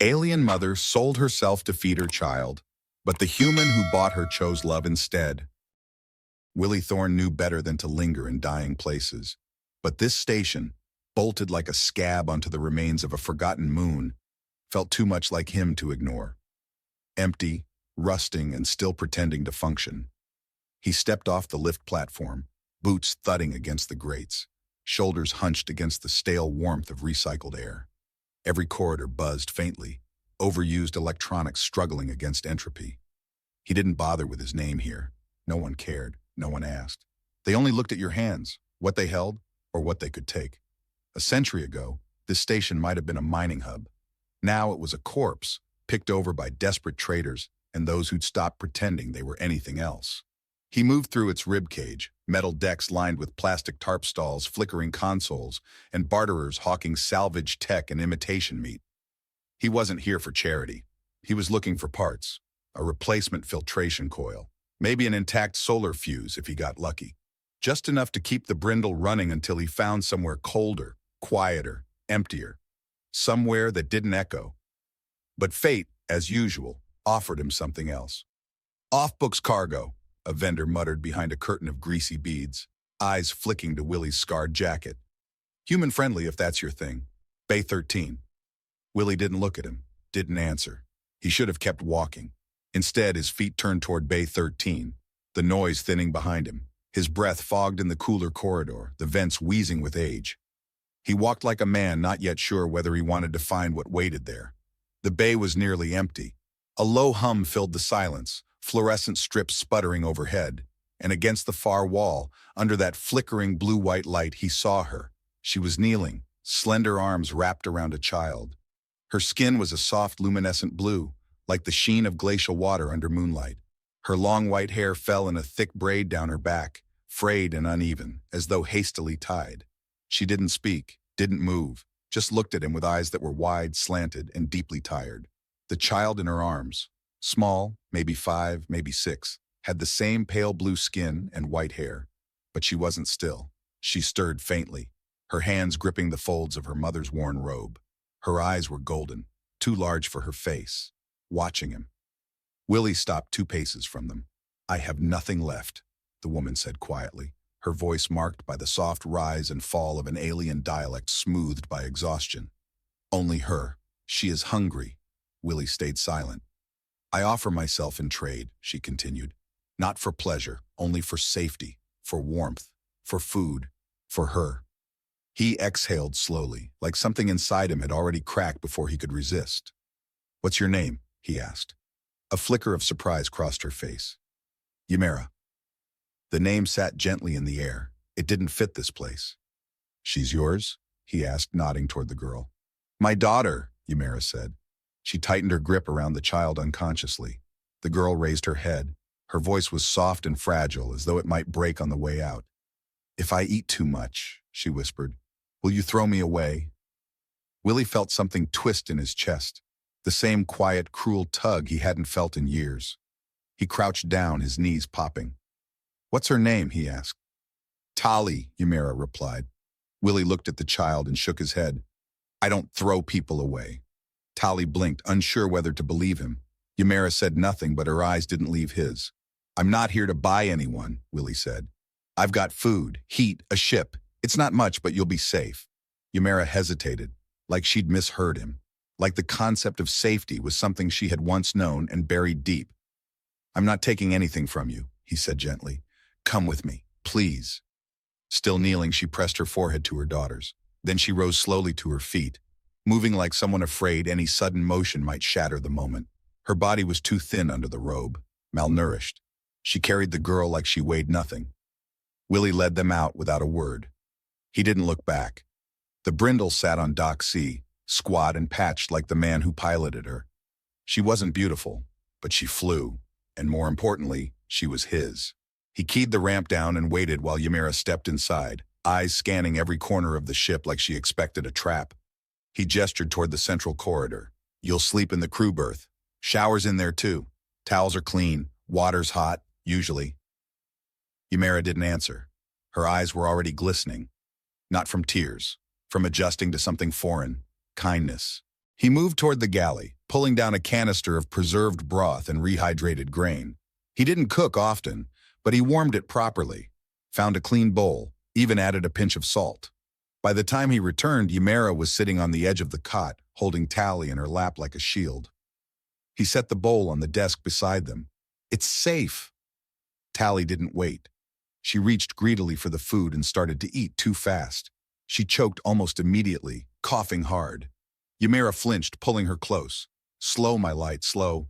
Alien mother sold herself to feed her child, but the human who bought her chose love instead. Willie Thorne knew better than to linger in dying places. But this station, bolted like a scab onto the remains of a forgotten moon, felt too much like him to ignore. Empty, rusting, and still pretending to function. He stepped off the lift platform, boots thudding against the grates, shoulders hunched against the stale warmth of recycled air. Every corridor buzzed faintly, overused electronics struggling against entropy. He didn't bother with his name here. No one cared. No one asked. They only looked at your hands, what they held, or what they could take. A century ago, this station might have been a mining hub. Now it was a corpse, picked over by desperate traders and those who'd stopped pretending they were anything else. He moved through its ribcage, metal decks lined with plastic tarp stalls, flickering consoles, and barterers hawking salvage tech and imitation meat. He wasn't here for charity. He was looking for parts, a replacement filtration coil, maybe an intact solar fuse if he got lucky. Just enough to keep the brindle running until he found somewhere colder, quieter, emptier. Somewhere that didn't echo. But fate, as usual, offered him something else. Off-books cargo, a vendor muttered behind a curtain of greasy beads, eyes flicking to Willie's scarred jacket. Human-friendly if that's your thing. Bay 13. Willie didn't look at him, didn't answer. He should have kept walking. Instead, his feet turned toward Bay 13, the noise thinning behind him, his breath fogged in the cooler corridor, the vents wheezing with age. He walked like a man not yet sure whether he wanted to find what waited there. The bay was nearly empty. A low hum filled the silence, fluorescent strips sputtering overhead, and against the far wall, under that flickering blue-white light, he saw her. She was kneeling, slender arms wrapped around a child. Her skin was a soft luminescent blue, like the sheen of glacial water under moonlight. Her long white hair fell in a thick braid down her back, frayed and uneven, as though hastily tied. She didn't speak, didn't move, just looked at him with eyes that were wide, slanted, and deeply tired. The child in her arms, small, maybe 5, maybe 6, had the same pale blue skin and white hair. But she wasn't still. She stirred faintly, her hands gripping the folds of her mother's worn robe. Her eyes were golden, too large for her face, watching him. Willie stopped 2 paces from them. "I have nothing left," the woman said quietly, her voice marked by the soft rise and fall of an alien dialect smoothed by exhaustion. "Only her. She is hungry." Willie stayed silent. "I offer myself in trade," she continued. "Not for pleasure, only for safety, for warmth, for food, for her." He exhaled slowly, like something inside him had already cracked before he could resist. "What's your name?" he asked. A flicker of surprise crossed her face. "Ymera." The name sat gently in the air. It didn't fit this place. "She's yours?" he asked, nodding toward the girl. "My daughter," Ymera said. She tightened her grip around the child unconsciously. The girl raised her head. Her voice was soft and fragile, as though it might break on the way out. "If I eat too much," she whispered, "will you throw me away?" Willie felt something twist in his chest, the same quiet, cruel tug he hadn't felt in years. He crouched down, his knees popping. "What's her name?" he asked. "Tali," Ymera replied. Willie looked at the child and shook his head. "I don't throw people away." Tali blinked, unsure whether to believe him. Ymera said nothing, but her eyes didn't leave his. "I'm not here to buy anyone," Willie said. "I've got food, heat, a ship. It's not much, but you'll be safe." Ymera hesitated, like she'd misheard him, like the concept of safety was something she had once known and buried deep. "I'm not taking anything from you," he said gently. "Come with me, please." Still kneeling, she pressed her forehead to her daughter's. Then she rose slowly to her feet, moving like someone afraid any sudden motion might shatter the moment. Her body was too thin under the robe, malnourished. She carried the girl like she weighed nothing. Willie led them out without a word. He didn't look back. The brindle sat on Dock C, squat and patched like the man who piloted her. She wasn't beautiful, but she flew, and more importantly, she was his. He keyed the ramp down and waited while Ymera stepped inside, eyes scanning every corner of the ship like she expected a trap. He gestured toward the central corridor. "You'll sleep in the crew berth. Showers in there too. Towels are clean, water's hot, usually." Ymera didn't answer. Her eyes were already glistening. Not from tears, from adjusting to something foreign, kindness. He moved toward the galley, pulling down a canister of preserved broth and rehydrated grain. He didn't cook often, but he warmed it properly, found a clean bowl, even added a pinch of salt. By the time he returned, Ymera was sitting on the edge of the cot, holding Tally in her lap like a shield. He set the bowl on the desk beside them. "It's safe." Tally didn't wait. She reached greedily for the food and started to eat too fast. She choked almost immediately, coughing hard. Ymera flinched, pulling her close. "Slow, my light, slow."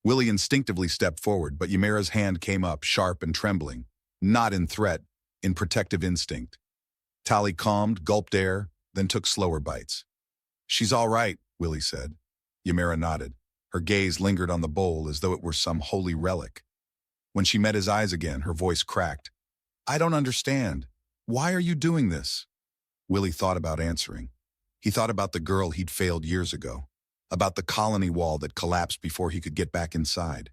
Willie instinctively stepped forward, but Ymera's hand came up, sharp and trembling. Not in threat, in protective instinct. Tally calmed, gulped air, then took slower bites. "She's all right," Willie said. Ymera nodded. Her gaze lingered on the bowl as though it were some holy relic. When she met his eyes again, her voice cracked. "I don't understand. Why are you doing this?" Willie thought about answering. He thought about the girl he'd failed years ago, about the colony wall that collapsed before he could get back inside,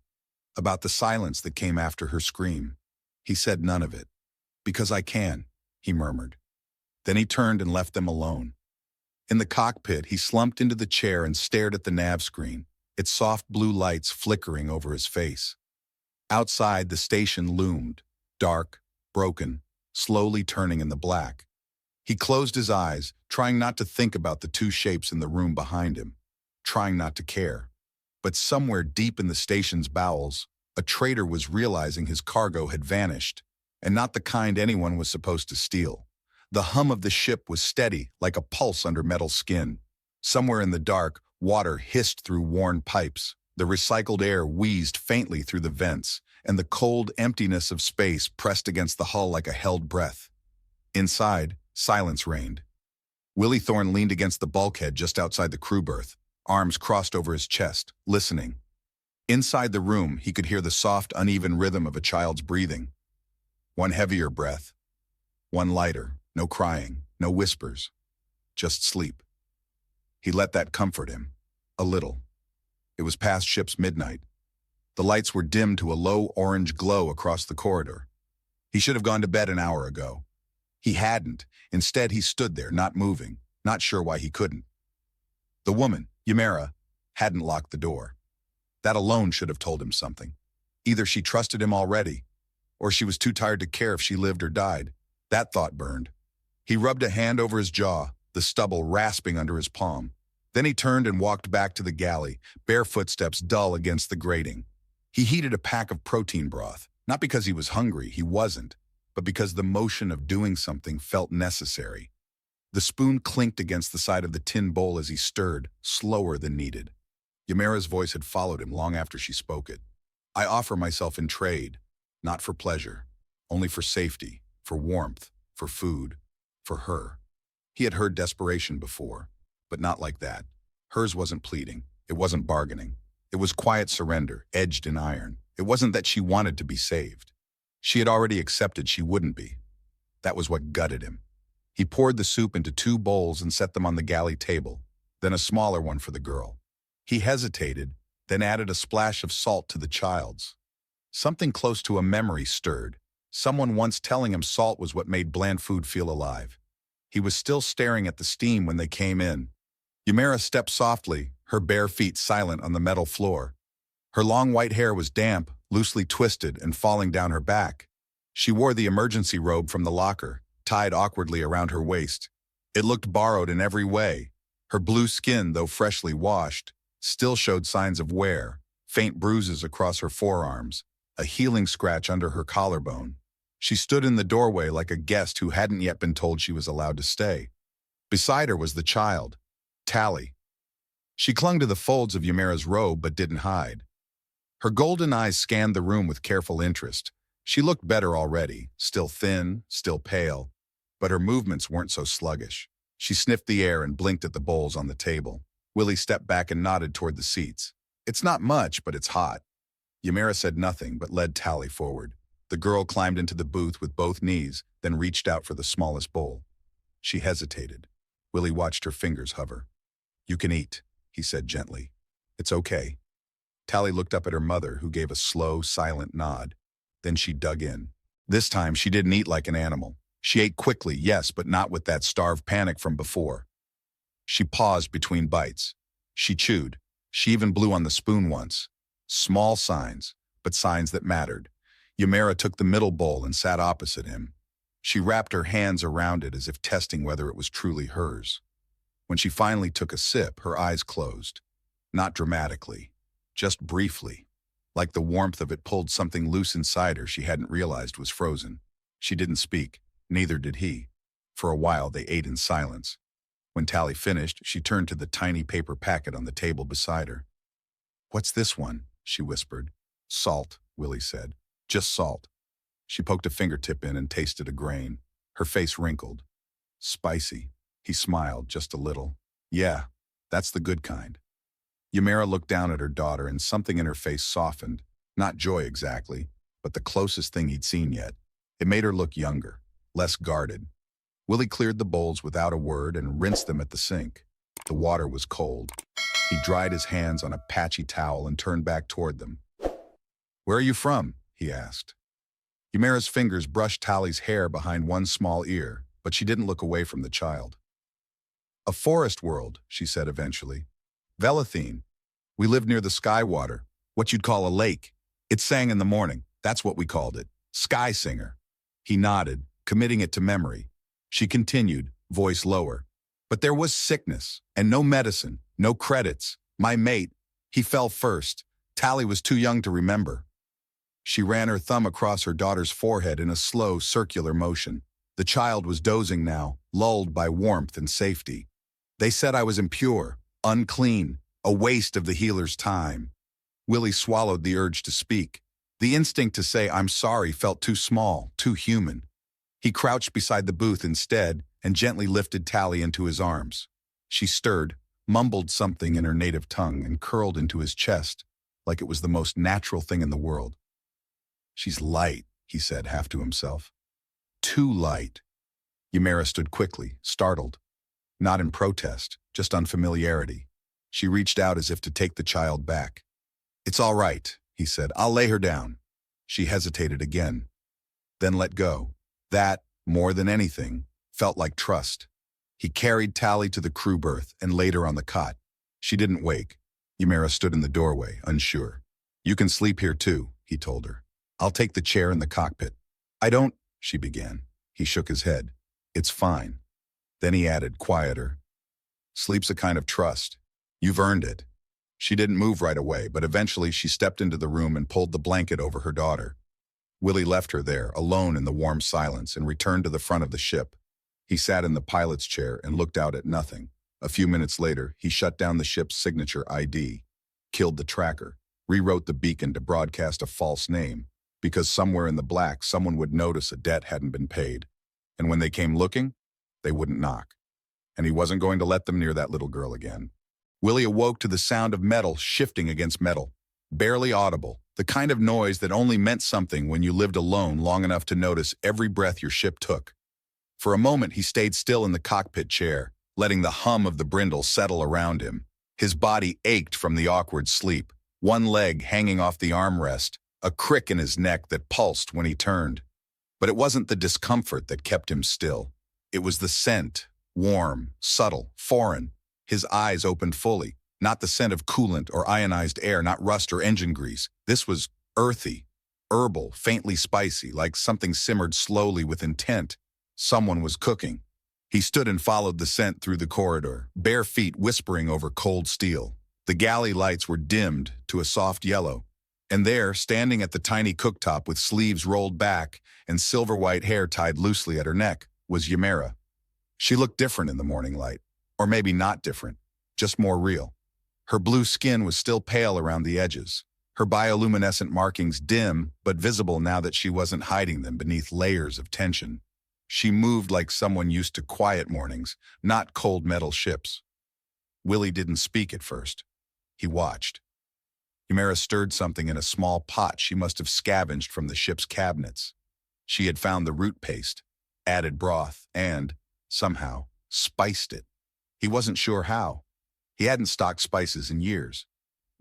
about the silence that came after her scream. He said none of it. "Because I can," he murmured. Then he turned and left them alone. In the cockpit, he slumped into the chair and stared at the nav screen, its soft blue lights flickering over his face. Outside, the station loomed, dark, broken, slowly turning in the black. He closed his eyes, trying not to think about the two shapes in the room behind him, trying not to care. But somewhere deep in the station's bowels, a traitor was realizing his cargo had vanished, and not the kind anyone was supposed to steal. The hum of the ship was steady, like a pulse under metal skin. Somewhere in the dark, water hissed through worn pipes. The recycled air wheezed faintly through the vents, and the cold emptiness of space pressed against the hull like a held breath. Inside, silence reigned. Willie Thorne leaned against the bulkhead just outside the crew berth, arms crossed over his chest, listening. Inside the room, he could hear the soft, uneven rhythm of a child's breathing. One heavier breath, one lighter, no crying, no whispers, just sleep. He let that comfort him, a little. It was past ship's midnight. The lights were dimmed to a low orange glow across the corridor. He should have gone to bed an hour ago. He hadn't. Instead, he stood there, not moving, not sure why he couldn't. The woman, Ymera, hadn't locked the door. That alone should have told him something. Either she trusted him already, or she was too tired to care if she lived or died. That thought burned. He rubbed a hand over his jaw, the stubble rasping under his palm. Then he turned and walked back to the galley, bare footsteps dull against the grating. He heated a pack of protein broth, not because he was hungry, he wasn't, but because the motion of doing something felt necessary. The spoon clinked against the side of the tin bowl as he stirred, slower than needed. Ymera's voice had followed him long after she spoke it. "I offer myself in trade, not for pleasure, only for safety, for warmth, for food, for her." He had heard desperation before, but not like that. Hers wasn't pleading. It wasn't bargaining. It was quiet surrender, edged in iron. It wasn't that she wanted to be saved. She had already accepted she wouldn't be. That was what gutted him. He poured the soup into 2 bowls and set them on the galley table, then a smaller one for the girl. He hesitated, then added a splash of salt to the child's. Something close to a memory stirred, someone once telling him salt was what made bland food feel alive. He was still staring at the steam when they came in. Ymera stepped softly, her bare feet silent on the metal floor. Her long white hair was damp, loosely twisted and falling down her back. She wore the emergency robe from the locker, tied awkwardly around her waist. It looked borrowed in every way. Her blue skin, though freshly washed, still showed signs of wear, faint bruises across her forearms, a healing scratch under her collarbone. She stood in the doorway like a guest who hadn't yet been told she was allowed to stay. Beside her was the child, Tally. She clung to the folds of Ymera's robe but didn't hide. Her golden eyes scanned the room with careful interest. She looked better already, still thin, still pale, but her movements weren't so sluggish. She sniffed the air and blinked at the bowls on the table. Willie stepped back and nodded toward the seats. "It's not much, but it's hot." Ymera said nothing but led Tally forward. The girl climbed into the booth with both knees, then reached out for the smallest bowl. She hesitated. Willie watched her fingers hover. "You can eat," he said gently. "It's okay." Tally looked up at her mother, who gave a slow, silent nod. Then she dug in. This time, she didn't eat like an animal. She ate quickly, yes, but not with that starved panic from before. She paused between bites. She chewed. She even blew on the spoon once. Small signs, but signs that mattered. Ymera took the middle bowl and sat opposite him. She wrapped her hands around it as if testing whether it was truly hers. When she finally took a sip, her eyes closed. Not dramatically, just briefly. Like the warmth of it pulled something loose inside her she hadn't realized was frozen. She didn't speak, neither did he. For a while they ate in silence. When Tally finished, she turned to the tiny paper packet on the table beside her. "What's this one?" she whispered. "Salt," Willie said. "Just salt." She poked a fingertip in and tasted a grain. Her face wrinkled. "Spicy." He smiled just a little. "Yeah, that's the good kind." Ymera looked down at her daughter and something in her face softened. Not joy exactly, but the closest thing he'd seen yet. It made her look younger, less guarded. Willie cleared the bowls without a word and rinsed them at the sink. The water was cold. He dried his hands on a patchy towel and turned back toward them. "Where are you from?" he asked. Ymera's fingers brushed Tally's hair behind one small ear, but she didn't look away from the child. "A forest world," she said eventually. "Velathine. We lived near the Skywater, what you'd call a lake. It sang in the morning. That's what we called it. Sky Singer." He nodded, committing it to memory. She continued, voice lower. "But there was sickness, and no medicine, no credits. My mate, he fell first. Tally was too young to remember." She ran her thumb across her daughter's forehead in a slow, circular motion. The child was dozing now, lulled by warmth and safety. "They said I was impure, unclean, a waste of the healer's time." Willie swallowed the urge to speak. The instinct to say "I'm sorry" felt too small, too human. He crouched beside the booth instead and gently lifted Tally into his arms. She stirred, mumbled something in her native tongue, and curled into his chest like it was the most natural thing in the world. "She's light," he said, half to himself. "Too light." Ymera stood quickly, startled. Not in protest, just unfamiliarity. She reached out as if to take the child back. "It's all right," he said. "I'll lay her down." She hesitated again, then let go. That, more than anything, felt like trust. He carried Tally to the crew berth and laid her on the cot. She didn't wake. Ymera stood in the doorway, unsure. "You can sleep here too," he told her. "I'll take the chair in the cockpit." "I don't," she began. He shook his head. "It's fine." Then he added, quieter, "Sleep's a kind of trust. You've earned it." She didn't move right away, but eventually she stepped into the room and pulled the blanket over her daughter. Willie left her there, alone in the warm silence, and returned to the front of the ship. He sat in the pilot's chair and looked out at nothing. A few minutes later, he shut down the ship's signature ID, killed the tracker, rewrote the beacon to broadcast a false name, because somewhere in the black someone would notice a debt hadn't been paid. And when they came looking, they wouldn't knock. And he wasn't going to let them near that little girl again. Willie awoke to the sound of metal shifting against metal, barely audible, the kind of noise that only meant something when you lived alone long enough to notice every breath your ship took. For a moment he stayed still in the cockpit chair, letting the hum of the brindle settle around him. His body ached from the awkward sleep, one leg hanging off the armrest, a crick in his neck that pulsed when he turned. But it wasn't the discomfort that kept him still. It was the scent, warm, subtle, foreign. His eyes opened fully. Not the scent of coolant or ionized air, not rust or engine grease. This was earthy, herbal, faintly spicy, like something simmered slowly with intent. Someone was cooking. He stood and followed the scent through the corridor, bare feet whispering over cold steel. The galley lights were dimmed to a soft yellow. And there, standing at the tiny cooktop with sleeves rolled back and silver-white hair tied loosely at her neck, was Ymera. She looked different in the morning light. Or maybe not different, just more real. Her blue skin was still pale around the edges, her bioluminescent markings dim but visible now that she wasn't hiding them beneath layers of tension. She moved like someone used to quiet mornings, not cold metal ships. Willie didn't speak at first. He watched. Ymera stirred something in a small pot she must have scavenged from the ship's cabinets. She had found the root paste, added broth, and, somehow, spiced it. He wasn't sure how. He hadn't stocked spices in years.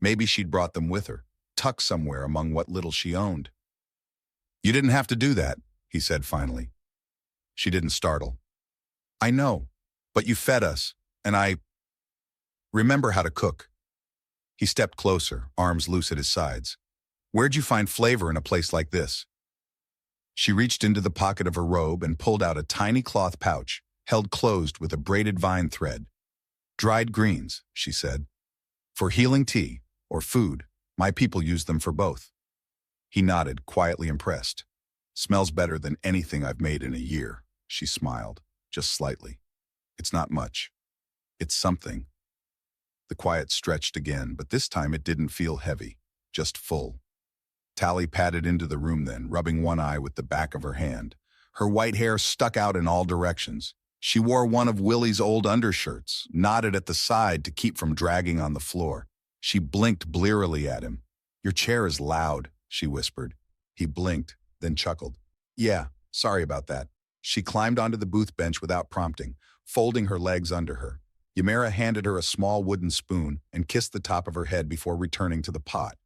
Maybe she'd brought them with her, tucked somewhere among what little she owned. "You didn't have to do that," he said finally. She didn't startle. "I know, but you fed us, and I..." Remember how to cook. He stepped closer, arms loose at his sides. Where'd you find flavor in a place like this? She reached into the pocket of her robe and pulled out a tiny cloth pouch, held closed with a braided vine thread. Dried greens, she said. For healing tea, or food, my people use them for both. He nodded, quietly impressed. Smells better than anything I've made in a year, she smiled, just slightly. It's not much. It's something. The quiet stretched again, but this time it didn't feel heavy, just full. Tally padded into the room then, rubbing one eye with the back of her hand. Her white hair stuck out in all directions. She wore one of Willie's old undershirts, knotted at the side to keep from dragging on the floor. She blinked blearily at him. Your chair is loud, she whispered. He blinked, then chuckled. Yeah, sorry about that. She climbed onto the booth bench without prompting, folding her legs under her. Ymera handed her a small wooden spoon and kissed the top of her head before returning to the pot.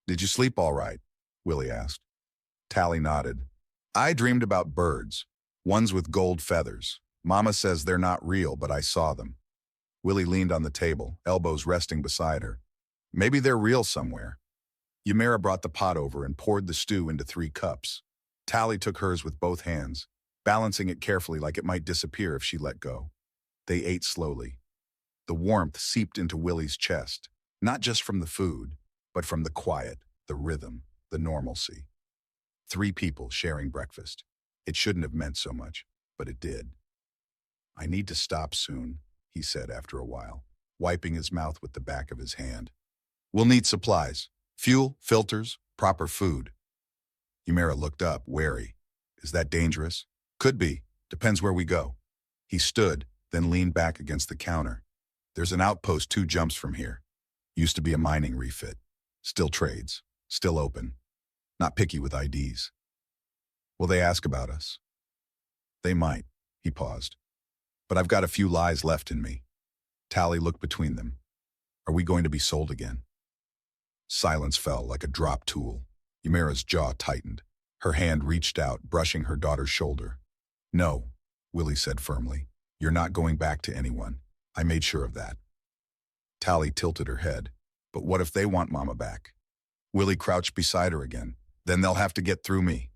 Did you sleep all right? Willie asked. Tally nodded. I dreamed about birds, ones with gold feathers. Mama says they're not real, but I saw them. Willie leaned on the table, elbows resting beside her. Maybe they're real somewhere. Ymera brought the pot over and poured the stew into 3 cups. Tally took hers with both hands, balancing it carefully like it might disappear if she let go. They ate slowly. The warmth seeped into Willie's chest, not just from the food, but from the quiet, the rhythm, the normalcy. 3 people sharing breakfast. It shouldn't have meant so much, but it did. I need to stop soon, he said after a while, wiping his mouth with the back of his hand. We'll need supplies, fuel, filters, proper food. Ymera looked up, wary. Is that dangerous? Could be. Depends where we go. He stood, then leaned back against the counter. There's an outpost 2 jumps from here. Used to be a mining refit. Still trades. Still open. Not picky with IDs. Will they ask about us? They might. He paused. But I've got a few lies left in me. Tally looked between them. Are we going to be sold again? Silence fell like a dropped tool. Ymera's jaw tightened. Her hand reached out, brushing her daughter's shoulder. No, Willie said firmly. You're not going back to anyone. I made sure of that. Tally tilted her head. But what if they want Mama back? Willie crouched beside her again. Then they'll have to get through me.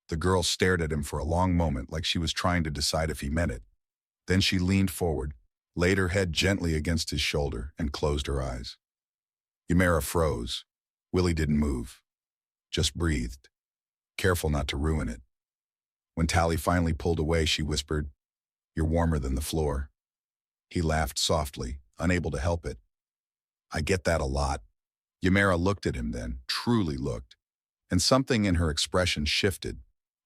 The girl stared at him for a long moment like she was trying to decide if he meant it. Then she leaned forward, laid her head gently against his shoulder, and closed her eyes. Ymera froze. Willie didn't move. Just breathed. Careful not to ruin it. When Tally finally pulled away, she whispered, You're warmer than the floor. He laughed softly, unable to help it. I get that a lot. Ymera looked at him then, truly looked, and something in her expression shifted.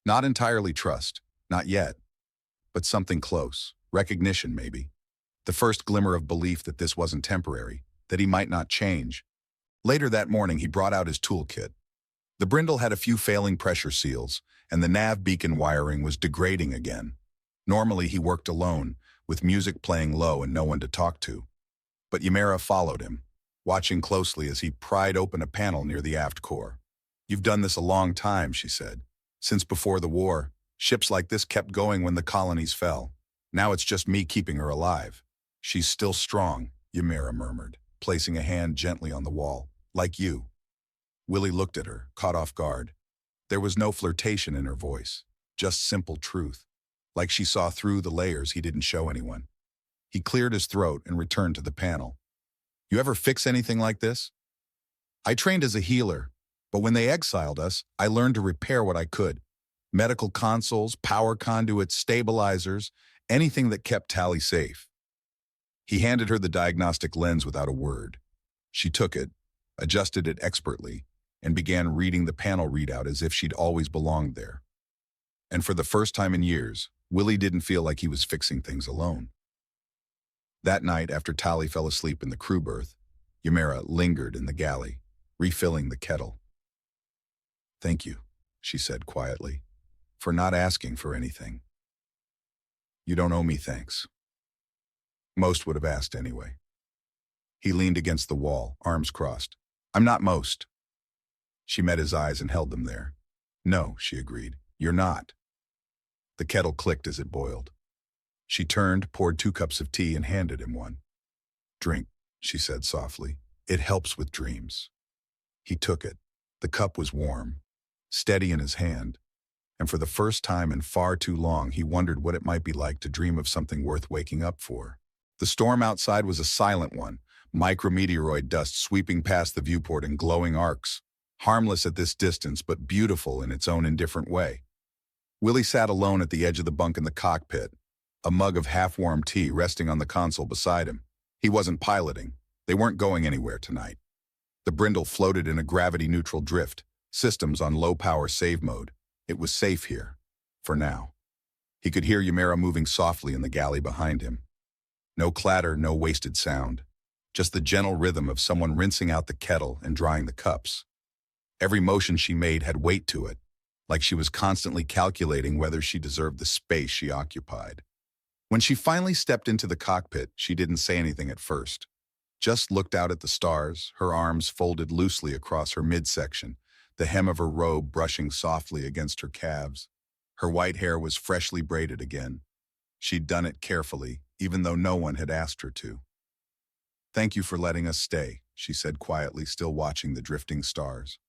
Not entirely trust, not yet, but something close, recognition maybe. The first glimmer of belief that this wasn't temporary, that he might not change. Later that morning, he brought out his toolkit. The Brindle had a few failing pressure seals, and the nav beacon wiring was degrading again. Normally, he worked alone, with music playing low and no one to talk to. But Ymera followed him, watching closely as he pried open a panel near the aft core. You've done this a long time, she said. Since before the war, ships like this kept going when the colonies fell. Now it's just me keeping her alive. She's still strong, Ymera murmured, placing a hand gently on the wall. Like you. Willie looked at her, caught off guard. There was no flirtation in her voice, just simple truth. Like she saw through the layers he didn't show anyone. He cleared his throat and returned to the panel. You ever fix anything like this? I trained as a healer, but when they exiled us, I learned to repair what I could. Medical consoles, power conduits, stabilizers, anything that kept Tally safe. He handed her the diagnostic lens without a word. She took it, adjusted it expertly, and began reading the panel readout as if she'd always belonged there. And for the first time in years, Willie didn't feel like he was fixing things alone. That night, after Tally fell asleep in the crew berth, Ymera lingered in the galley, refilling the kettle. Thank you, she said quietly, for not asking for anything. You don't owe me thanks. Most would have asked anyway. He leaned against the wall, arms crossed. I'm not most. She met his eyes and held them there. No, she agreed. You're not. The kettle clicked as it boiled. She turned, poured 2 cups of tea, and handed him one. Drink. she said softly. It helps with dreams. He took it. The cup was warm, steady in his hand, and for the first time in far too long, he wondered what it might be like to dream of something worth waking up for. The storm outside was a silent one, micrometeoroid dust sweeping past the viewport in glowing arcs, harmless at this distance but beautiful in its own indifferent way. Willie sat alone at the edge of the bunk in the cockpit, a mug of half-warm tea resting on the console beside him. He wasn't piloting. They weren't going anywhere tonight. The Brindle floated in a gravity-neutral drift, systems on low-power save mode. It was safe here, for now. He could hear Ymera moving softly in the galley behind him. No clatter, no wasted sound. Just the gentle rhythm of someone rinsing out the kettle and drying the cups. Every motion she made had weight to it, like she was constantly calculating whether she deserved the space she occupied. When she finally stepped into the cockpit, she didn't say anything at first. Just looked out at the stars, her arms folded loosely across her midsection, the hem of her robe brushing softly against her calves. Her white hair was freshly braided again. She'd done it carefully, even though no one had asked her to. "Thank you for letting us stay," she said quietly, still watching the drifting stars.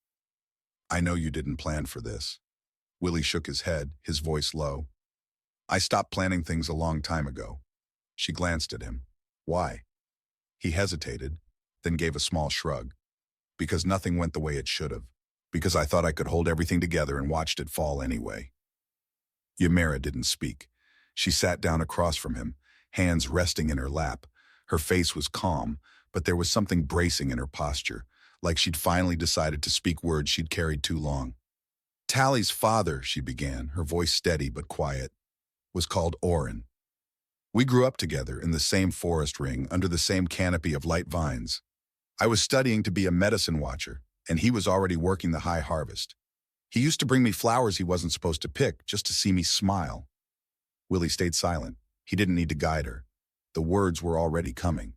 "I know you didn't plan for this." Willie shook his head, his voice low. "I stopped planning things a long time ago." She glanced at him. "Why?" He hesitated, then gave a small shrug. "Because nothing went the way it should have. Because I thought I could hold everything together and watched it fall anyway." Ymera didn't speak. She sat down across from him, hands resting in her lap. Her face was calm, but there was something bracing in her posture, like she'd finally decided to speak words she'd carried too long. "Tally's father," she began, her voice steady but quiet, "was called Orin. We grew up together in the same forest ring under the same canopy of light vines. I was studying to be a medicine watcher, and he was already working the high harvest. He used to bring me flowers he wasn't supposed to pick, just to see me smile." Willie stayed silent. He didn't need to guide her. The words were already coming.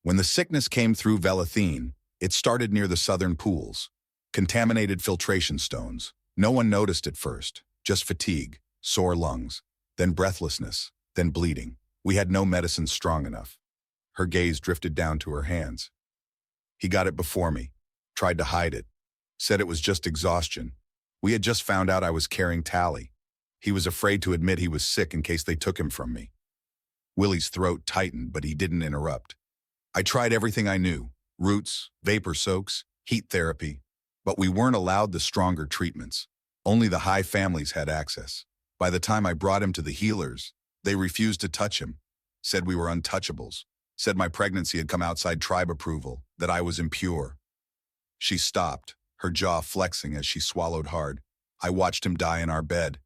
"When the sickness came through Velathine, it started near the southern pools. Contaminated filtration stones. No one noticed at first, just fatigue, sore lungs, then breathlessness, then bleeding. We had no medicine strong enough." Her gaze drifted down to her hands. "He got it before me, tried to hide it, said it was just exhaustion. We had just found out I was carrying Tally. He was afraid to admit he was sick in case they took him from me." Willie's throat tightened, but he didn't interrupt. "I tried everything I knew, roots, vapor soaks, heat therapy, but we weren't allowed the stronger treatments. Only the high families had access. By the time I brought him to the healers, they refused to touch him, said we were untouchables, said my pregnancy had come outside tribe approval, that I was impure." She stopped, her jaw flexing as she swallowed hard. "I watched him die in our bed,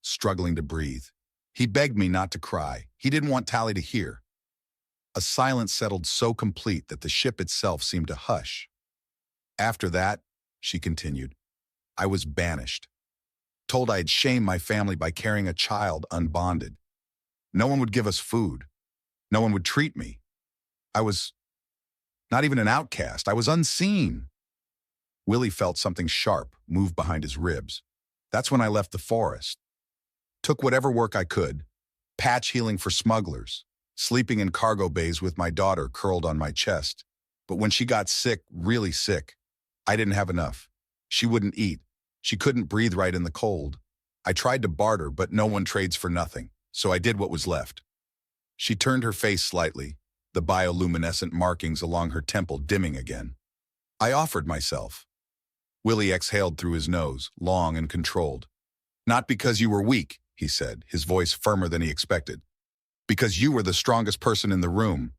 struggling to breathe. He begged me not to cry. He didn't want Tally to hear." A silence settled so complete that the ship itself seemed to hush. "After that," she continued, "I was banished. Told I had shamed my family by carrying a child unbonded. No one would give us food. No one would treat me. I was not even an outcast. I was unseen." Willie felt something sharp move behind his ribs. "That's when I left the forest. Took whatever work I could, patch healing for smugglers, sleeping in cargo bays with my daughter curled on my chest. But when she got sick, really sick, I didn't have enough. She wouldn't eat. She couldn't breathe right in the cold. I tried to barter, but no one trades for nothing, so I did what was left." She turned her face slightly, the bioluminescent markings along her temple dimming again. "I offered myself." Willie exhaled through his nose, long and controlled. "Not because you were weak," he said, his voice firmer than he expected. "Because you were the strongest person in the room."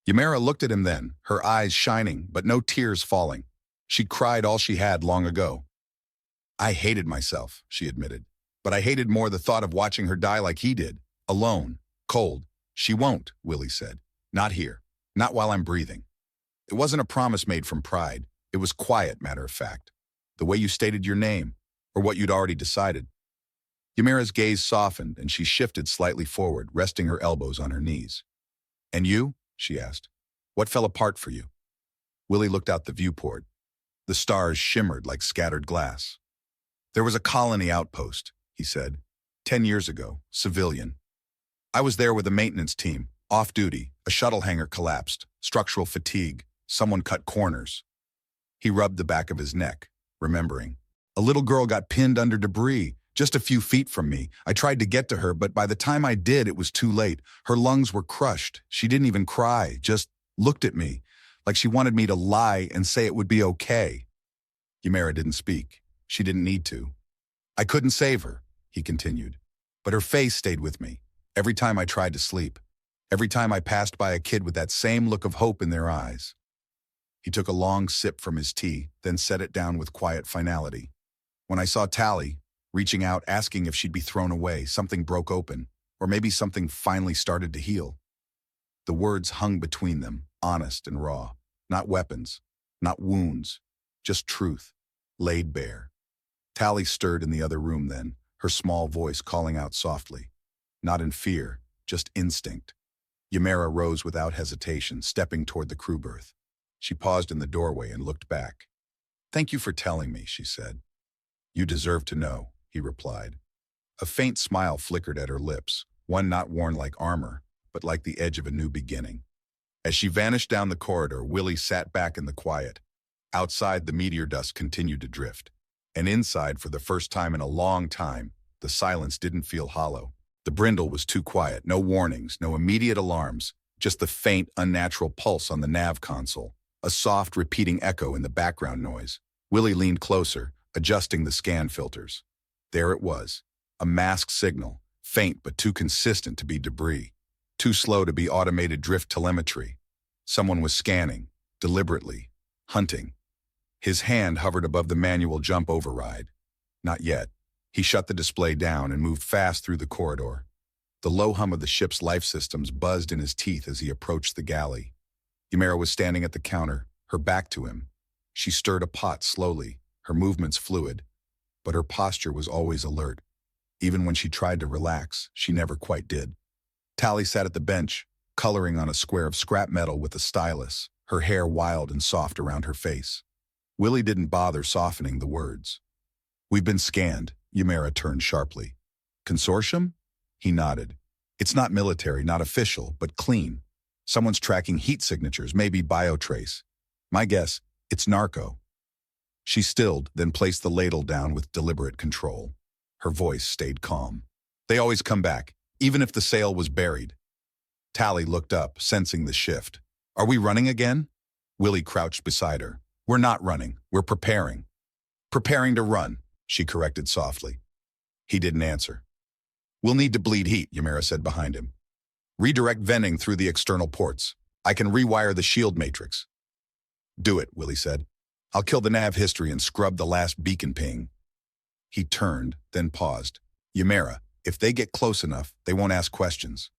Ymera looked at him then, her eyes shining, but no tears falling. She'd cried all she had long ago. "I hated myself," she admitted. "But I hated more the thought of watching her die like he did, alone, cold." "She won't," Willie said. "Not here. Not while I'm breathing." It wasn't a promise made from pride. It was quiet, matter of fact. The way you stated your name, or what you'd already decided. Ymera's gaze softened, and she shifted slightly forward, resting her elbows on her knees. "And you?" she asked. "What fell apart for you?" Willie looked out the viewport. The stars shimmered like scattered glass. "There was a colony outpost," he said. 10 years ago, civilian. I was there with a maintenance team, Off duty, a shuttle hangar collapsed. Structural fatigue. Someone cut corners. He rubbed the back of his neck, remembering. A little girl got pinned under debris, just a few feet from me. I tried to get to her, but by the time I did, it was too late. Her lungs were crushed. She didn't even cry, just looked at me, like she wanted me to lie and say it would be okay. Ymera didn't speak. She didn't need to. I couldn't save her, he continued. But her face stayed with me. Every time I tried to sleep. Every time I passed by a kid with that same look of hope in their eyes. He took a long sip from his tea, then set it down with quiet finality. When I saw Tally, reaching out, asking if she'd be thrown away, something broke open, or maybe something finally started to heal. The words hung between them, honest and raw. Not weapons, not wounds, just truth, laid bare. Tally stirred in the other room then, her small voice calling out softly. Not in fear, just instinct. Ymera rose without hesitation, stepping toward the crew berth. She paused in the doorway and looked back. "Thank you for telling me," she said. "You deserve to know," he replied. A faint smile flickered at her lips, one not worn like armor, but like the edge of a new beginning. As she vanished down the corridor, Willie sat back in the quiet. Outside, the meteor dust continued to drift. And inside, for the first time in a long time, the silence didn't feel hollow. The brindle was too quiet, no warnings, no immediate alarms, just the faint, unnatural pulse on the nav console, a soft, repeating echo in the background noise. Willie leaned closer, adjusting the scan filters. There it was, a masked signal, faint but too consistent to be debris, too slow to be automated drift telemetry. Someone was scanning, deliberately, hunting. His hand hovered above the manual jump override. Not yet. He shut the display down and moved fast through the corridor. The low hum of the ship's life systems buzzed in his teeth as he approached the galley. Ymera was standing at the counter, her back to him. She stirred a pot slowly, her movements fluid, but her posture was always alert. Even when she tried to relax, she never quite did. Tally sat at the bench, coloring on a square of scrap metal with a stylus, her hair wild and soft around her face. Willie didn't bother softening the words. "We've been scanned," Ymera turned sharply. "Consortium?" He nodded. "It's not military, not official, but clean. Someone's tracking heat signatures, maybe biotrace. My guess, it's narco." She stilled, then placed the ladle down with deliberate control. Her voice stayed calm. "They always come back, even if the sail was buried." Tally looked up, sensing the shift. "Are we running again?" Willie crouched beside her. "We're not running. We're preparing." "Preparing to run," she corrected softly. He didn't answer. "We'll need to bleed heat," Ymera said behind him. "Redirect venting through the external ports. I can rewire the shield matrix." "Do it," Willie said. "I'll kill the nav history and scrub the last beacon ping." He turned, then paused. "Ymera, if they get close enough, they won't ask questions."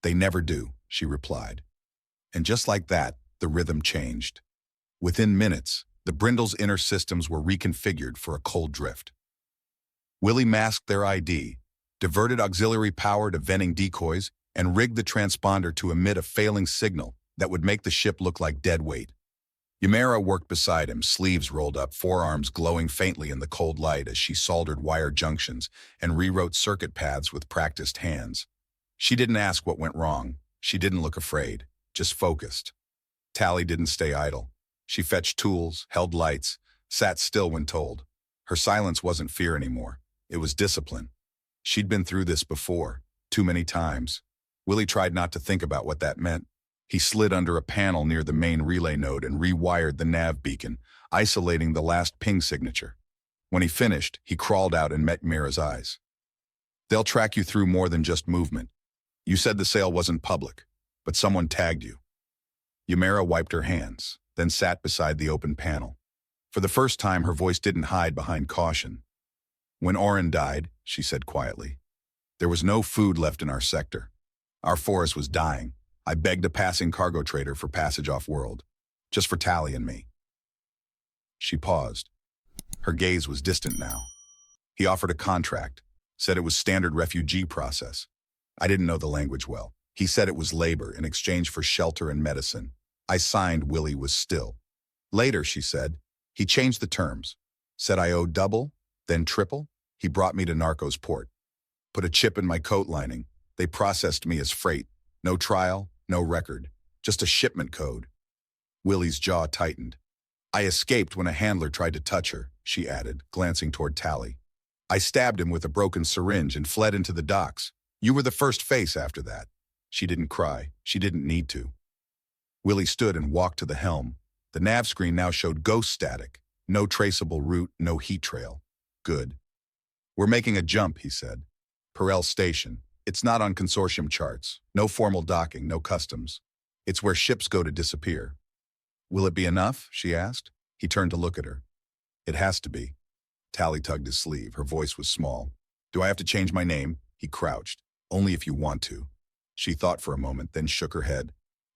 "They never do," she replied. And just like that, the rhythm changed. Within minutes, the brindle's inner systems were reconfigured for a cold drift. Willie masked their ID, diverted auxiliary power to venting decoys, and rigged the transponder to emit a failing signal that would make the ship look like dead weight. Ymera worked beside him, sleeves rolled up, forearms glowing faintly in the cold light as she soldered wire junctions and rewrote circuit paths with practiced hands. She didn't ask what went wrong. She didn't look afraid, just focused. Tally didn't stay idle. She fetched tools, held lights, sat still when told. Her silence wasn't fear anymore. It was discipline. She'd been through this before, too many times. Willie tried not to think about what that meant. He slid under a panel near the main relay node and rewired the nav beacon, isolating the last ping signature. When he finished, he crawled out and met Ymera's eyes. "They'll track you through more than just movement. You said the sale wasn't public, but someone tagged you." Ymera wiped her hands, then sat beside the open panel. For the first time, her voice didn't hide behind caution. "When Oren died," she said quietly, "there was no food left in our sector. Our forest was dying. I begged a passing cargo trader for passage off-world, just for Tally and me." She paused. Her gaze was distant now. "He offered a contract, said it was standard refugee process. I didn't know the language well. He said it was labor in exchange for shelter and medicine. I signed. Willie was still. Later," she said, "he changed the terms. Said I owed double, then triple. He brought me to Narcos port. Put a chip in my coat lining. They processed me as freight. No trial, No record. Just a shipment code. Willie's jaw tightened. I escaped when a handler tried to touch her, she added, glancing toward Tally. I stabbed him with a broken syringe and fled into the docks. You were the first face after that. She didn't cry. She didn't need to. Willie stood and walked to the helm. The nav screen now showed ghost static. No traceable route, no heat trail. Good. We're making a jump, he said. Perel Station. It's not on consortium charts. No formal docking, no customs. It's where ships go to disappear. Will it be enough? She asked. He turned to look at her. It has to be. Tally tugged his sleeve. Her voice was small. Do I have to change my name? He crouched. Only if you want to. She thought for a moment, then shook her head.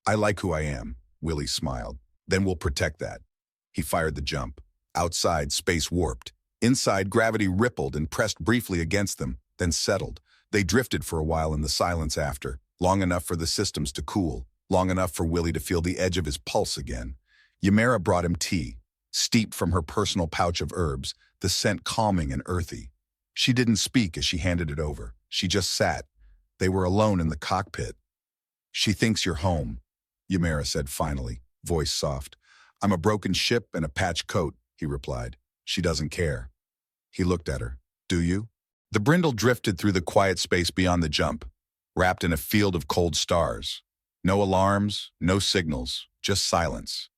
I like who I am. Willie smiled. Then we'll protect that. He fired the jump. Outside, space warped. Inside, gravity rippled and pressed briefly against them, then settled. They drifted for a while in the silence after, long enough for the systems to cool, long enough for Willie to feel the edge of his pulse again. Ymera brought him tea, steeped from her personal pouch of herbs, the scent calming and earthy. She didn't speak as she handed it over. She just sat. They were alone in the cockpit. She thinks you're home, Ymera said finally, voice soft. I'm a broken ship and a patched coat, he replied. She doesn't care. He looked at her. Do you? The brindle drifted through the quiet space beyond the jump, wrapped in a field of cold stars. No alarms, no signals, just silence.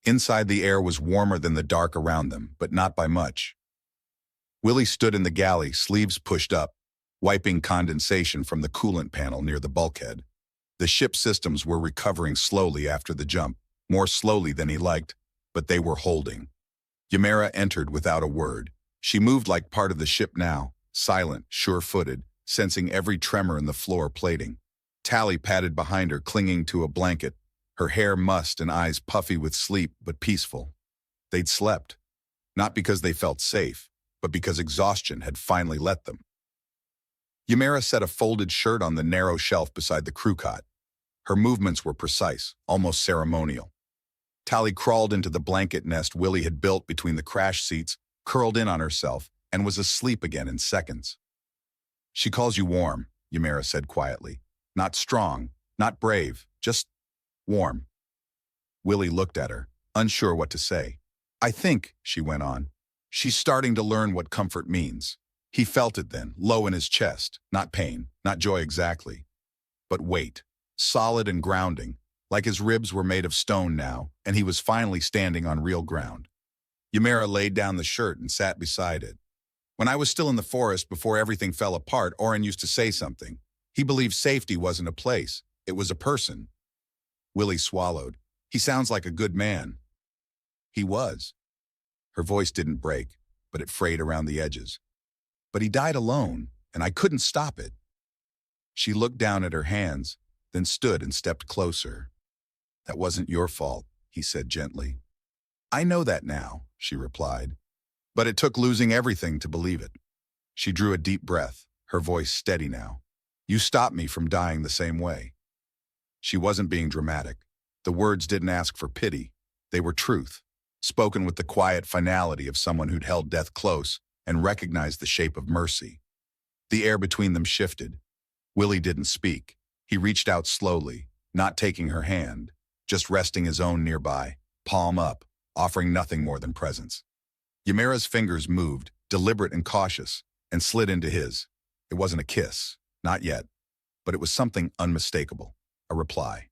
Inside, the air was warmer than the dark around them, but not by much. Willie stood in the galley, sleeves pushed up, wiping condensation from the coolant panel near the bulkhead. The ship's systems were recovering slowly after the jump, more slowly than he liked, but they were holding. Ymera entered without a word. She moved like part of the ship now, silent, sure-footed, sensing every tremor in the floor plating. Tally padded behind her, clinging to a blanket, her hair mussed and eyes puffy with sleep, but peaceful. They'd slept, not because they felt safe, but because exhaustion had finally let them. Ymera set a folded shirt on the narrow shelf beside the crew cot. Her movements were precise, almost ceremonial. Tally crawled into the blanket nest Willie had built between the crash seats, curled in on herself, and was asleep again in seconds. She calls you warm, Ymera said quietly. Not strong, not brave, just warm. Willie looked at her, unsure what to say. I think, she went on, she's starting to learn what comfort means. He felt it then, low in his chest, not pain, not joy exactly, but weight, solid and grounding, like his ribs were made of stone now, and he was finally standing on real ground. Ymera laid down the shirt and sat beside it. When I was still in the forest before everything fell apart, Oren used to say something. He believed safety wasn't a place, it was a person. Willie swallowed. He sounds like a good man. He was. Her voice didn't break, but it frayed around the edges. But he died alone, and I couldn't stop it. She looked down at her hands, then stood and stepped closer. That wasn't your fault, he said gently. I know that now, she replied. But it took losing everything to believe it. She drew a deep breath, her voice steady now. You stopped me from dying the same way. She wasn't being dramatic. The words didn't ask for pity. They were truth, spoken with the quiet finality of someone who'd held death close and recognized the shape of mercy. The air between them shifted. Willie didn't speak. He reached out slowly, not taking her hand, just resting his own nearby, palm up, offering nothing more than presence. Ymera's fingers moved, deliberate and cautious, and slid into his. It wasn't a kiss, not yet, but it was something unmistakable, a reply.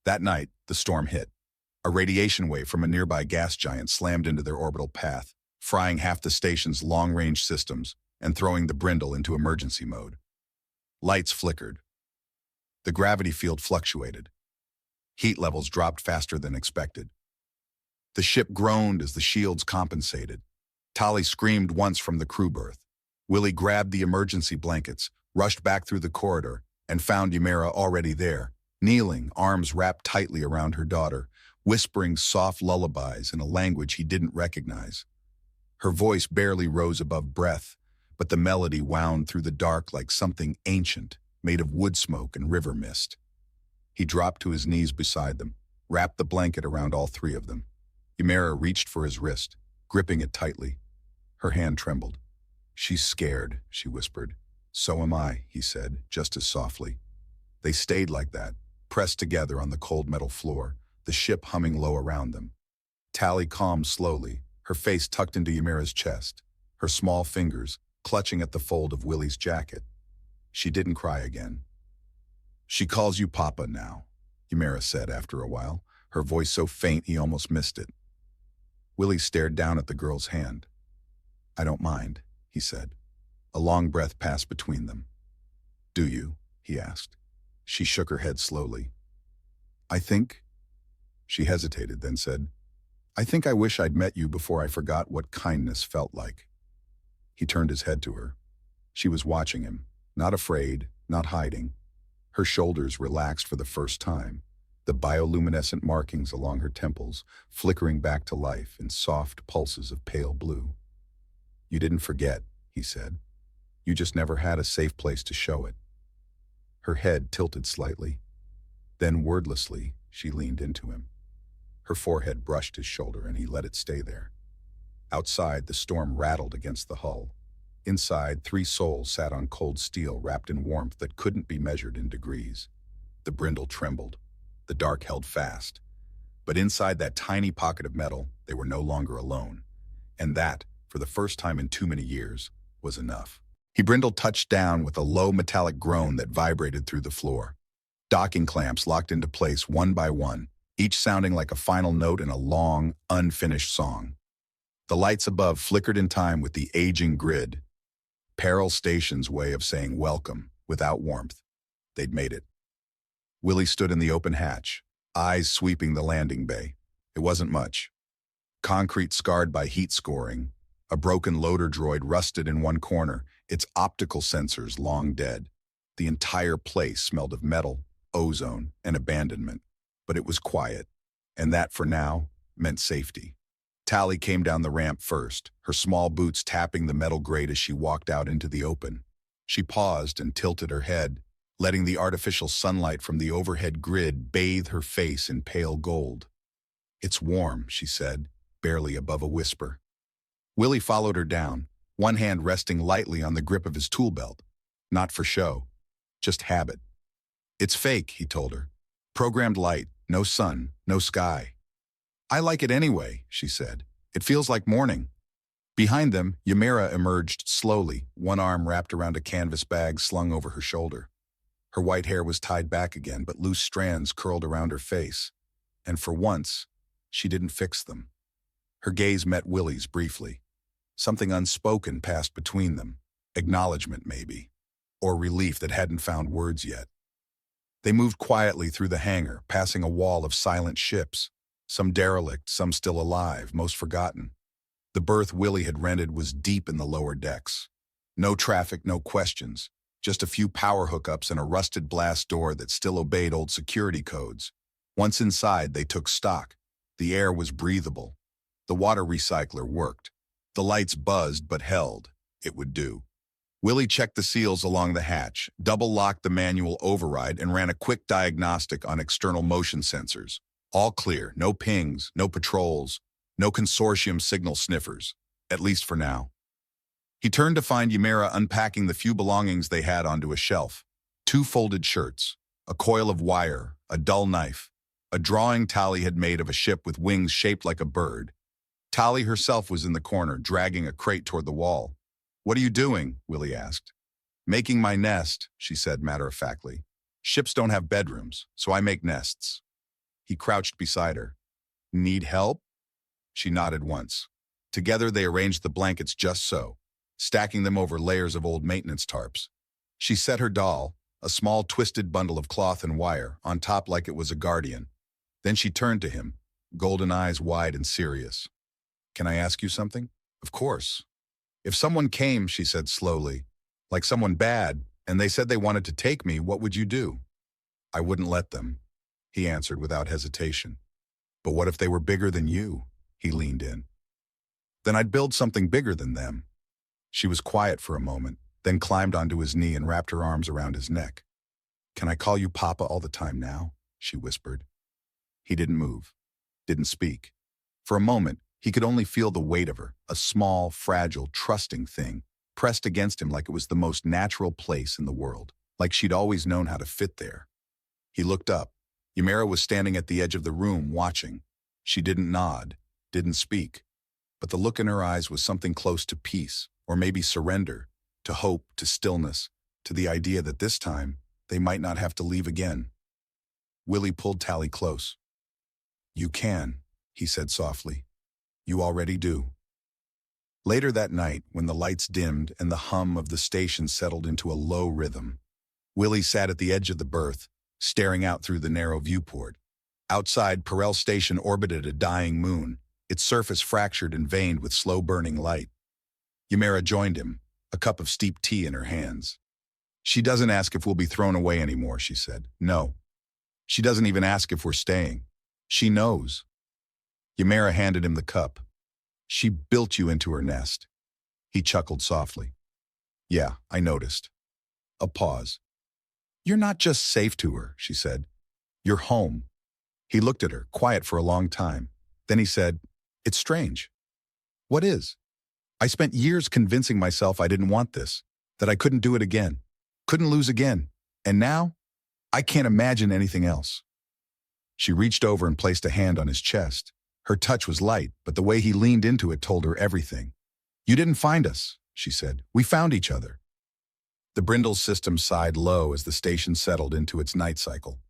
That night, the storm hit. A radiation wave from a nearby gas giant slammed into their orbital path, frying half the station's long-range systems and throwing the Brindle into emergency mode. Lights flickered. The gravity field fluctuated. Heat levels dropped faster than expected. The ship groaned as the shields compensated. Tally screamed once from the crew berth. Willie grabbed the emergency blankets, rushed back through the corridor, and found Ymera already there, kneeling, arms wrapped tightly around her daughter, whispering soft lullabies in a language he didn't recognize. Her voice barely rose above breath, but the melody wound through the dark like something ancient, made of wood smoke and river mist. He dropped to his knees beside them, wrapped the blanket around all three of them. Ymera reached for his wrist, gripping it tightly. Her hand trembled. She's scared, she whispered. So am I, he said, just as softly. They stayed like that, pressed together on the cold metal floor, the ship humming low around them. Tally calmed slowly, her face tucked into Ymera's chest, her small fingers clutching at the fold of Willie's jacket. She didn't cry again. "She calls you Papa now," Ymera said after a while, her voice so faint he almost missed it. Willie stared down at the girl's hand. "I don't mind," he said. A long breath passed between them. "Do you?" he asked. She shook her head slowly. "I think—" She hesitated, then said, "I think I wish I'd met you before I forgot what kindness felt like." He turned his head to her. She was watching him, not afraid, not hiding. Her shoulders relaxed for the first time, the bioluminescent markings along her temples flickering back to life in soft pulses of pale blue. "You didn't forget," he said. "You just never had a safe place to show it." Her head tilted slightly. Then wordlessly, she leaned into him. Her forehead brushed his shoulder and he let it stay there. Outside, the storm rattled against the hull. Inside, 3 souls sat on cold steel wrapped in warmth that couldn't be measured in degrees. The brindle trembled. The dark held fast. But inside that tiny pocket of metal, they were no longer alone. And that, for the first time in too many years, was enough. Brindle touched down with a low metallic groan that vibrated through the floor. Docking clamps locked into place one by one, each sounding like a final note in a long, unfinished song. The lights above flickered in time with the aging grid. Peril Station's way of saying welcome, without warmth. They'd made it. Willie stood in the open hatch, eyes sweeping the landing bay. It wasn't much. Concrete scarred by heat scoring, a broken loader droid rusted in one corner, its optical sensors long dead. The entire place smelled of metal, ozone, and abandonment. But it was quiet, and that, for now, meant safety. Tally came down the ramp first, her small boots tapping the metal grate as she walked out into the open. She paused and tilted her head, letting the artificial sunlight from the overhead grid bathe her face in pale gold. "It's warm," she said, barely above a whisper. Willie followed her down, one hand resting lightly on the grip of his tool belt. Not for show, just habit. "It's fake," he told her. "Programmed light, no sun, no sky." "I like it anyway," she said. "It feels like morning." Behind them, Ymera emerged slowly, one arm wrapped around a canvas bag slung over her shoulder. Her white hair was tied back again, but loose strands curled around her face. And for once, she didn't fix them. Her gaze met Willie's briefly. Something unspoken passed between them. Acknowledgement, maybe. Or relief that hadn't found words yet. They moved quietly through the hangar, passing a wall of silent ships. Some derelict, some still alive, most forgotten. The berth Willie had rented was deep in the lower decks. No traffic, no questions. Just a few power hookups and a rusted blast door that still obeyed old security codes. Once inside, they took stock. The air was breathable. The water recycler worked. The lights buzzed but held. It would do. Willie checked the seals along the hatch, double-locked the manual override, and ran a quick diagnostic on external motion sensors. All clear, no pings, no patrols, no consortium signal sniffers, at least for now. He turned to find Ymera unpacking the few belongings they had onto a shelf. 2 folded shirts, a coil of wire, a dull knife, a drawing Tally had made of a ship with wings shaped like a bird. Tally herself was in the corner, dragging a crate toward the wall. "What are you doing?" Willie asked. "Making my nest," she said matter-of-factly. "Ships don't have bedrooms, so I make nests." He crouched beside her. "Need help?" She nodded once. Together they arranged the blankets just so, stacking them over layers of old maintenance tarps. She set her doll, a small twisted bundle of cloth and wire, on top like it was a guardian. Then she turned to him, golden eyes wide and serious. "Can I ask you something?" "Of course." "If someone came," she said slowly, "like someone bad, and they said they wanted to take me, what would you do?" "I wouldn't let them," he answered without hesitation. "But what if they were bigger than you?" He leaned in. "Then I'd build something bigger than them." She was quiet for a moment, then climbed onto his knee and wrapped her arms around his neck. "Can I call you Papa all the time now?" she whispered. He didn't move, didn't speak. For a moment, he could only feel the weight of her, a small, fragile, trusting thing, pressed against him like it was the most natural place in the world, like she'd always known how to fit there. He looked up, Ymera was standing at the edge of the room, watching. She didn't nod, didn't speak, but the look in her eyes was something close to peace, or maybe surrender, to hope, to stillness, to the idea that this time they might not have to leave again. Willie pulled Tally close. "You can," he said softly. "You already do." Later that night, when the lights dimmed and the hum of the station settled into a low rhythm, Willie sat at the edge of the berth, staring out through the narrow viewport. Outside, Perel Station orbited a dying moon, its surface fractured and veined with slow-burning light. Ymera joined him, a cup of steeped tea in her hands. "She doesn't ask if we'll be thrown away anymore," she said. "No. She doesn't even ask if we're staying. She knows." Ymera handed him the cup. "She built you into her nest." He chuckled softly. "Yeah, I noticed." A pause. "You're not just safe to her," she said. "You're home." He looked at her, quiet for a long time. Then he said, "It's strange." "What is?" "I spent years convincing myself I didn't want this, that I couldn't do it again, couldn't lose again. And now, I can't imagine anything else." She reached over and placed a hand on his chest. Her touch was light, but the way he leaned into it told her everything. "You didn't find us," she said. "We found each other." The Brindle system sighed low as the station settled into its night cycle.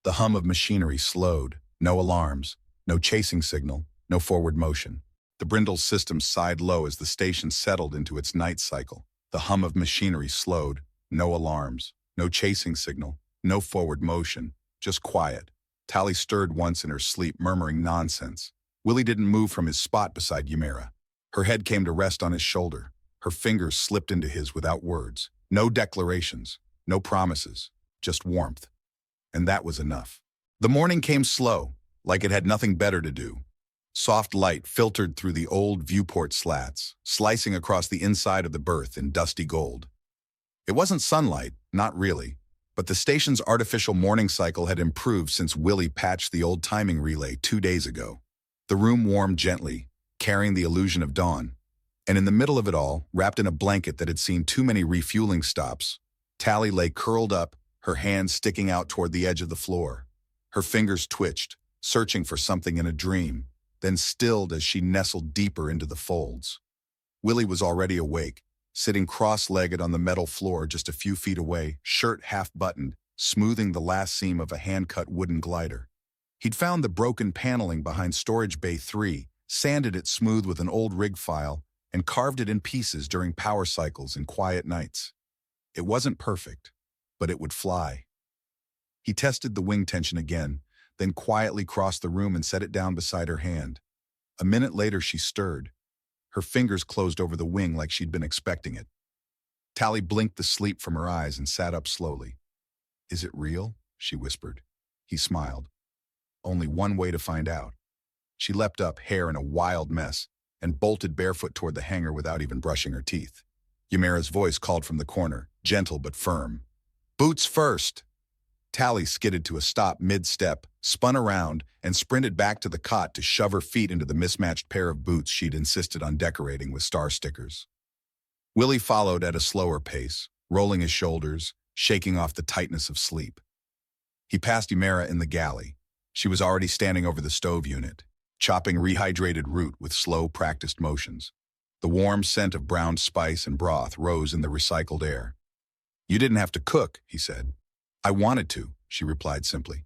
The hum of machinery slowed. No alarms, no chasing signal, no forward motion. The Brindle system sighed low as the station settled into its night cycle. The hum of machinery slowed. No alarms, no chasing signal, no forward motion, just quiet. Tally stirred once in her sleep, murmuring nonsense. Willie didn't move from his spot beside Ymera. Her head came to rest on his shoulder. Her fingers slipped into his without words. No declarations, no promises, just warmth. And that was enough. The morning came slow, like it had nothing better to do. Soft light filtered through the old viewport slats, slicing across the inside of the berth in dusty gold. It wasn't sunlight, not really, but the station's artificial morning cycle had improved since Willie patched the old timing relay 2 days ago. The room warmed gently, carrying the illusion of dawn. And in the middle of it all, wrapped in a blanket that had seen too many refueling stops, Tally lay curled up, her hands sticking out toward the edge of the floor. Her fingers twitched, searching for something in a dream, then stilled as she nestled deeper into the folds. Willie was already awake, sitting cross-legged on the metal floor just a few feet away, shirt half-buttoned, smoothing the last seam of a hand-cut wooden glider. He'd found the broken paneling behind Storage Bay 3, sanded it smooth with an old rig file, and carved it in pieces during power cycles and quiet nights. It wasn't perfect, but it would fly. He tested the wing tension again, then quietly crossed the room and set it down beside her hand. A minute later, she stirred. Her fingers closed over the wing like she'd been expecting it. Tally blinked the sleep from her eyes and sat up slowly. "Is it real?" she whispered. He smiled. "Only one way to find out." She leapt up, hair in a wild mess, and bolted barefoot toward the hangar without even brushing her teeth. Ymera's voice called from the corner, gentle but firm. "Boots first!" Tally skidded to a stop mid-step, spun around, and sprinted back to the cot to shove her feet into the mismatched pair of boots she'd insisted on decorating with star stickers. Willie followed at a slower pace, rolling his shoulders, shaking off the tightness of sleep. He passed Ymera in the galley. She was already standing over the stove unit, chopping rehydrated root with slow, practiced motions. The warm scent of browned spice and broth rose in the recycled air. "You didn't have to cook," he said. "I wanted to," she replied simply.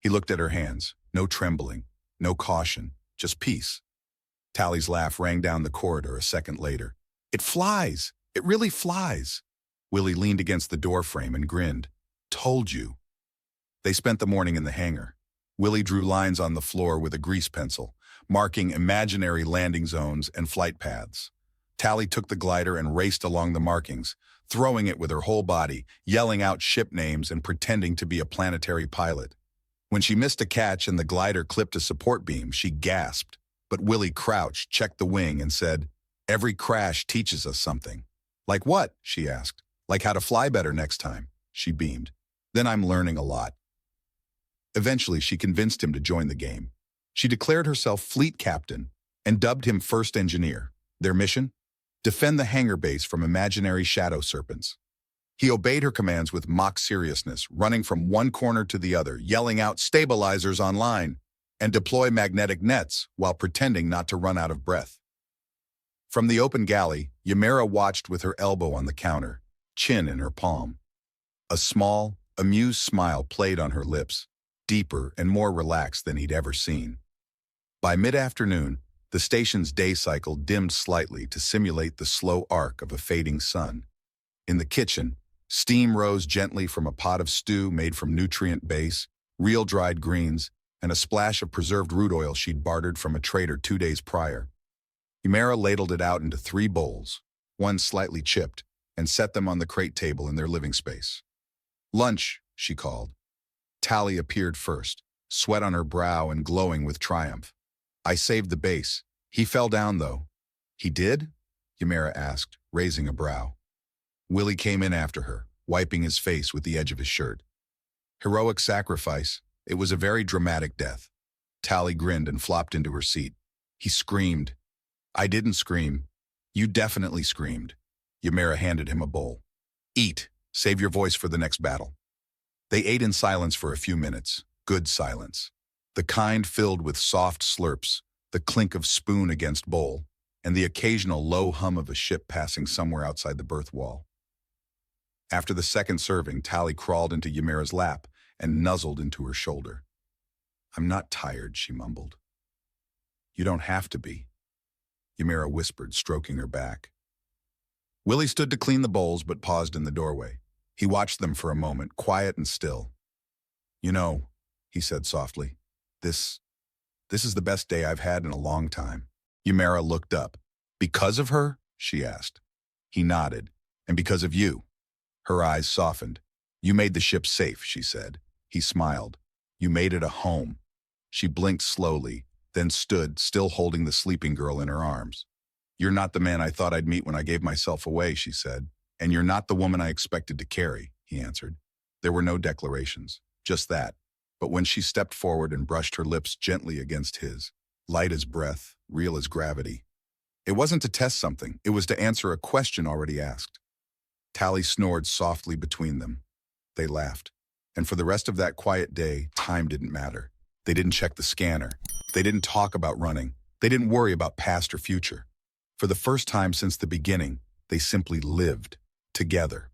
He looked at her hands. No trembling, no caution, just peace. Tally's laugh rang down the corridor a second later. "It flies! It really flies!" Willie leaned against the doorframe and grinned. "Told you." They spent the morning in the hangar. Willie drew lines on the floor with a grease pencil, marking imaginary landing zones and flight paths. Tally took the glider and raced along the markings, throwing it with her whole body, yelling out ship names and pretending to be a planetary pilot. When she missed a catch and the glider clipped a support beam, she gasped. But Willie crouched, checked the wing, and said, "Every crash teaches us something." "Like what?" she asked. "Like how to fly better next time," she beamed. "Then I'm learning a lot." Eventually, she convinced him to join the game. She declared herself fleet captain and dubbed him first engineer. Their mission? Defend the hangar base from imaginary shadow serpents. He obeyed her commands with mock seriousness, running from one corner to the other, yelling out stabilizers online and deploy magnetic nets while pretending not to run out of breath. From the open galley, Ymera watched with her elbow on the counter, chin in her palm. A small, amused smile played on her lips, deeper and more relaxed than he'd ever seen. By mid-afternoon, the station's day cycle dimmed slightly to simulate the slow arc of a fading sun. In the kitchen, steam rose gently from a pot of stew made from nutrient base, real dried greens, and a splash of preserved root oil she'd bartered from a trader 2 days prior. Ymera ladled it out into 3 bowls, one slightly chipped, and set them on the crate table in their living space. "Lunch," she called. Tally appeared first, sweat on her brow and glowing with triumph. "I saved the base. He fell down, though." "He did?" Ymera asked, raising a brow. Willie came in after her, wiping his face with the edge of his shirt. "Heroic sacrifice. It was a very dramatic death." Tally grinned and flopped into her seat. "He screamed." "I didn't scream." "You definitely screamed." Ymera handed him a bowl. "Eat. Save your voice for the next battle." They ate in silence for a few minutes, good silence. The kind filled with soft slurps, the clink of spoon against bowl, and the occasional low hum of a ship passing somewhere outside the berth wall. After the second serving, Tally crawled into Ymera's lap and nuzzled into her shoulder. "I'm not tired," she mumbled. "You don't have to be," Ymera whispered, stroking her back. Willie stood to clean the bowls but paused in the doorway. He watched them for a moment, quiet and still. "You know," he said softly, This is the best day I've had in a long time." Ymera looked up. "Because of her?" she asked. He nodded. "And because of you." Her eyes softened. "You made the ship safe," she said. He smiled. "You made it a home." She blinked slowly, then stood, still holding the sleeping girl in her arms. "You're not the man I thought I'd meet when I gave myself away," she said. "And you're not the woman I expected to carry," he answered. There were no declarations, just that. But when she stepped forward and brushed her lips gently against his, light as breath, real as gravity. It wasn't to test something, it was to answer a question already asked. Tally snored softly between them. They laughed. And for the rest of that quiet day, time didn't matter. They didn't check the scanner. They didn't talk about running. They didn't worry about past or future. For the first time since the beginning, they simply lived together.